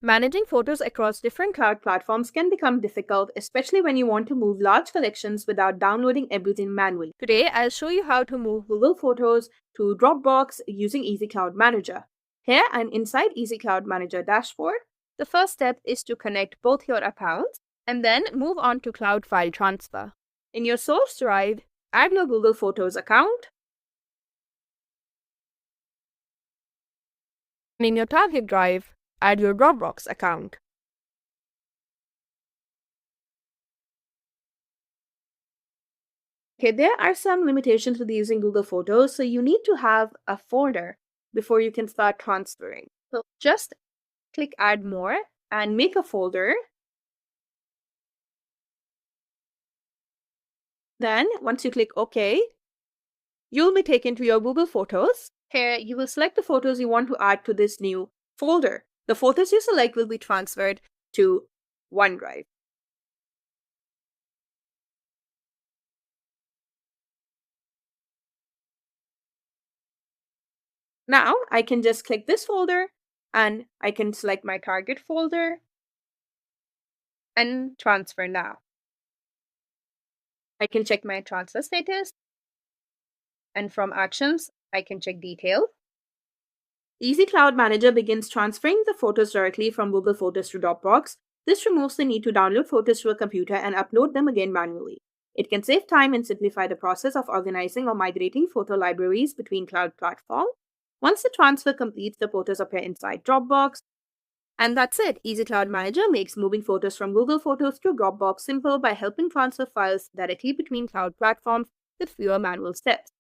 Managing photos across different cloud platforms can become difficult, especially when you want to move large collections without downloading everything manually. Today, I'll show you how to move Google Photos to Dropbox using Easy Cloud Manager. Here and inside Easy Cloud Manager dashboard, the first step is to connect both your accounts and then move on to Cloud File Transfer. In your source drive, add your Google Photos account. And in your target drive, add your Dropbox account. Okay, there are some limitations with using Google Photos, so you need to have a folder before you can start transferring. So just click Add More and make a folder. Then, once you click OK, you'll be taken to your Google Photos. Here, you will select the photos you want to add to this new folder. The photos you select will be transferred to OneDrive. Now, I can just click this folder and I can select my target folder and transfer now. I can check my transfer status, and from Actions, I can check Details. Easy Cloud Manager begins transferring the photos directly from Google Photos to Dropbox. This removes the need to download photos to a computer and upload them again manually. It can save time and simplify the process of organizing or migrating photo libraries between cloud platforms. Once the transfer completes, the photos appear inside Dropbox. And that's it. Easy Cloud Manager makes moving photos from Google Photos to Dropbox simple by helping transfer files directly between cloud platforms with fewer manual steps.